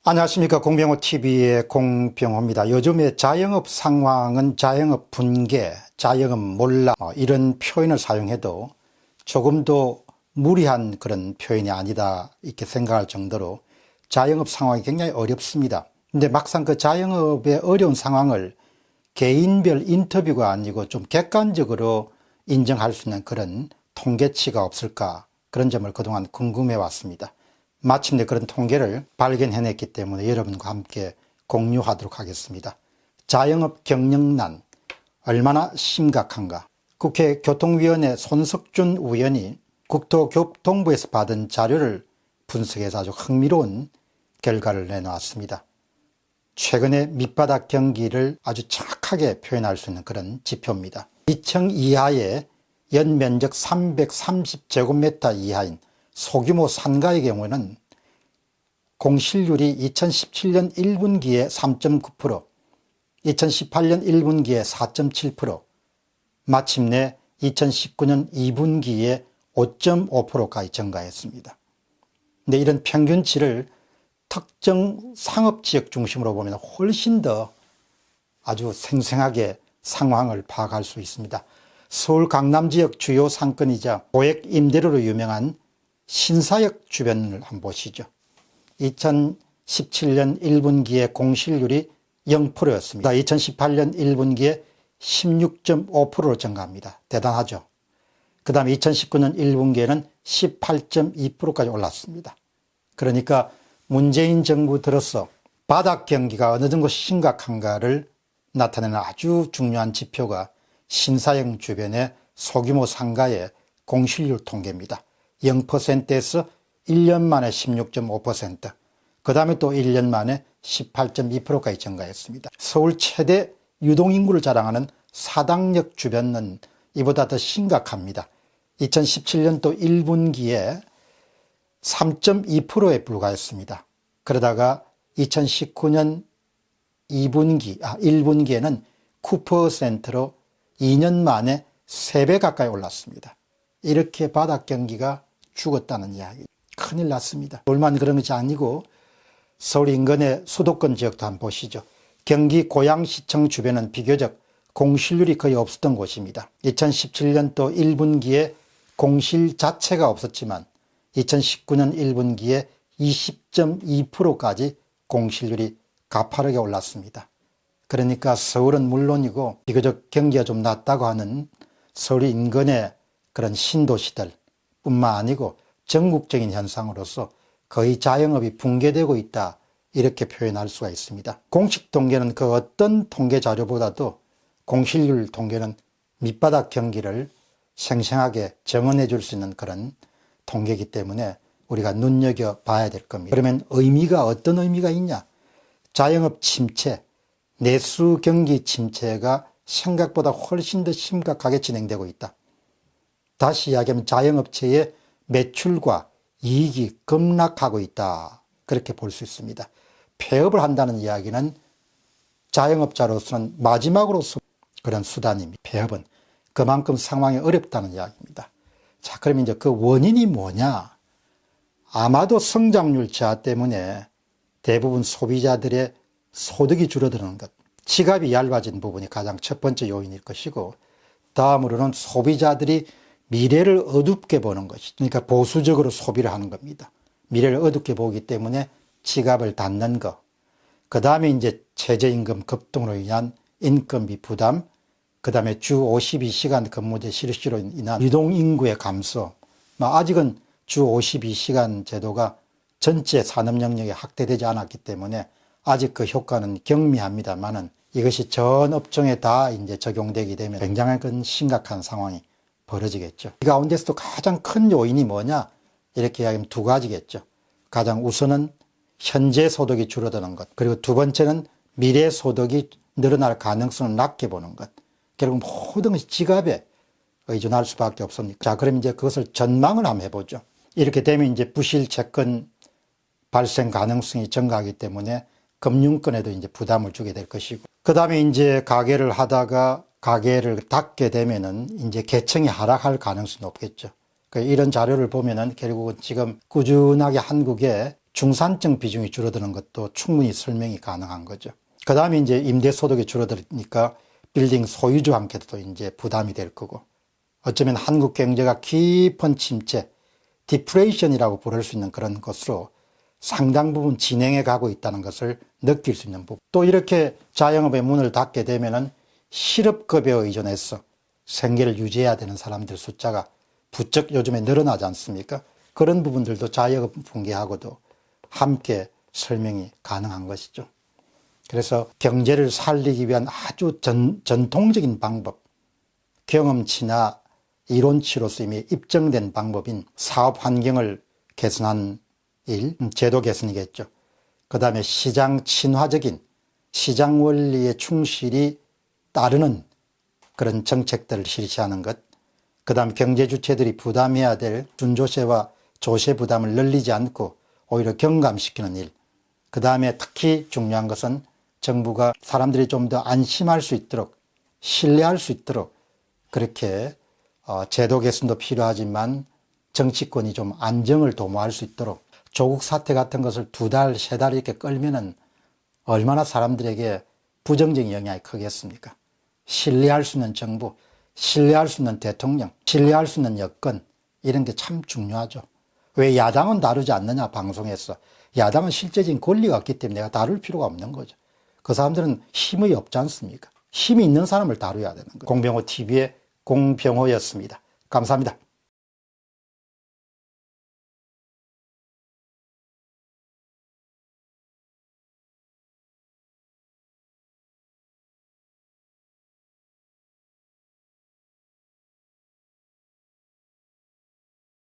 안녕하십니까. 공병호TV의 공병호입니다. 요즘에 자영업 상황은 자영업 붕괴, 자영업 몰락 이런 표현을 사용해도 조금도 무리한 그런 표현이 아니다 이렇게 생각할 정도로 자영업 상황이 굉장히 어렵습니다. 근데 막상 그 자영업의 어려운 상황을 개인별 인터뷰가 아니고 좀 객관적으로 인정할 수 있는 그런 통계치가 없을까, 그런 점을 그동안 궁금해 왔습니다. 마침내 그런 통계를 발견해냈기 때문에 여러분과 함께 공유하도록 하겠습니다. 자영업 경영난 얼마나 심각한가. 국회 교통위원회 손석준 의원이 국토교통부에서 받은 자료를 분석해서 아주 흥미로운 결과를 내놓았습니다. 최근의 밑바닥 경기를 아주 정확하게 표현할 수 있는 그런 지표입니다. 2층 이하의 연면적 330제곱미터 이하인 소규모 상가의 경우에는 공실률이 2017년 1분기에 3.9%, 2018년 1분기에 4.7%, 마침내 2019년 2분기에 5.5%까지 증가했습니다. 근데 이런 평균치를 특정 상업지역 중심으로 보면 훨씬 더 아주 생생하게 상황을 파악할 수 있습니다. 서울 강남지역 주요 상권이자 고액 임대료로 유명한 신사역 주변을 한번 보시죠. 2017년 1분기에 공실률이 0%였습니다. 2018년 1분기에 16.5%로 증가합니다. 대단하죠. 그 다음에 2019년 1분기에는 18.2%까지 올랐습니다. 그러니까 문재인 정부 들어서 바닥 경기가 어느 정도 심각한가를 나타내는 아주 중요한 지표가 신사역 주변의 소규모 상가의 공실률 통계입니다. 0%에서 1년 만에 16.5%, 그 다음에 또 1년 만에 18.2%까지 증가했습니다. 서울 최대 유동인구를 자랑하는 사당역 주변은 이보다 더 심각합니다. 2017년도 1분기에 3.2%에 불과했습니다. 그러다가 2019년 1분기에는 9%로 2년 만에 3배 가까이 올랐습니다. 이렇게 바닥 경기가 죽었다는 이야기. 큰일 났습니다. 서울만 그런 것이 아니고 서울 인근의 수도권 지역도 한번 보시죠. 경기 고양시청 주변은 비교적 공실률이 거의 없었던 곳입니다. 2017년도 1분기에 공실 자체가 없었지만 2019년 1분기에 20.2%까지 공실률이 가파르게 올랐습니다. 그러니까 서울은 물론이고 비교적 경기가 좀 낮다고 하는 서울 인근의 그런 신도시들 뿐만 아니고 전국적인 현상으로서 거의 자영업이 붕괴되고 있다, 이렇게 표현할 수가 있습니다. 공식 통계는 그 어떤 통계 자료보다도 공실률 통계는 밑바닥 경기를 생생하게 정언해 줄 수 있는 그런 통계이기 때문에 우리가 눈여겨봐야 될 겁니다. 그러면 의미가 어떤 의미가 있냐? 자영업 침체, 내수 경기 침체가 생각보다 훨씬 더 심각하게 진행되고 있다. 다시 이야기하면 자영업체의 매출과 이익이 급락하고 있다, 그렇게 볼 수 있습니다. 폐업을 한다는 이야기는 자영업자로서는 마지막으로 그런 수단입니다. 폐업은 그만큼 상황이 어렵다는 이야기입니다. 자, 그러면 이제 그 원인이 뭐냐? 아마도 성장률 저하 때문에 대부분 소비자들의 소득이 줄어드는 것, 지갑이 얇아진 부분이 가장 첫 번째 요인일 것이고, 다음으로는 소비자들이 미래를 어둡게 보는 것이, 그러니까 보수적으로 소비를 하는 겁니다. 미래를 어둡게 보기 때문에 지갑을 닫는 것. 그 다음에 이제 최저임금 급등으로 인한 인건비 부담, 그 다음에 주 52시간 근무제 실시로 인한 유동인구의 감소. 아직은 주 52시간 제도가 전체 산업 영역에 확대되지 않았기 때문에 아직 그 효과는 경미합니다만은 이것이 전 업종에 다 이제 적용되게 되면 굉장히 심각한 상황이 벌어지겠죠. 이 가운데서도 가장 큰 요인이 뭐냐? 이렇게 이야기하면 두 가지겠죠. 가장 우선은 현재 소득이 줄어드는 것, 그리고 두 번째는 미래 소득이 늘어날 가능성을 낮게 보는 것. 결국 모든 것이 지갑에 의존할 수밖에 없습니다. 자, 그럼 이제 그것을 전망을 한번 해보죠. 이렇게 되면 이제 부실 채권 발생 가능성이 증가하기 때문에 금융권에도 이제 부담을 주게 될 것이고, 그 다음에 이제 가게를 하다가 가게를 닫게 되면은 이제 계층이 하락할 가능성이 높겠죠. 이런 자료를 보면은 결국은 지금 꾸준하게 한국에 중산층 비중이 줄어드는 것도 충분히 설명이 가능한 거죠. 그 다음에 이제 임대소득이 줄어드니까 빌딩 소유주한테도 이제 부담이 될 거고, 어쩌면 한국 경제가 깊은 침체, 디프레이션이라고 부를 수 있는 그런 것으로 상당 부분 진행해 가고 있다는 것을 느낄 수 있는 부분. 또 이렇게 자영업의 문을 닫게 되면은 실업급여에 의존해서 생계를 유지해야 되는 사람들 숫자가 부쩍 요즘에 늘어나지 않습니까? 그런 부분들도 자영업 붕괴하고도 함께 설명이 가능한 것이죠. 그래서 경제를 살리기 위한 아주 전통적인 방법, 경험치나 이론치로서 이미 입증된 방법인 사업 환경을 개선한 일, 제도 개선이겠죠. 그 다음에 시장 친화적인 시장 원리에 충실히 따르는 그런 정책들을 실시하는 것, 그 다음 경제 주체들이 부담해야 될 준조세와 조세 부담을 늘리지 않고 오히려 경감시키는 일, 그 다음에 특히 중요한 것은 정부가 사람들이 좀 더 안심할 수 있도록, 신뢰할 수 있도록 그렇게 제도 개선도 필요하지만 정치권이 좀 안정을 도모할 수 있도록, 조국 사태 같은 것을 2달, 3달 이렇게 끌면은 얼마나 사람들에게 부정적인 영향이 크겠습니까? 신뢰할 수 있는 정부, 신뢰할 수 있는 대통령, 신뢰할 수 있는 여건, 이런 게 참 중요하죠. 왜 야당은 다루지 않느냐, 방송에서. 야당은 실제적인 권리가 없기 때문에 내가 다룰 필요가 없는 거죠. 그 사람들은 힘이 없지 않습니까? 힘이 있는 사람을 다뤄야 되는 거예요. 공병호 TV의 공병호였습니다. 감사합니다.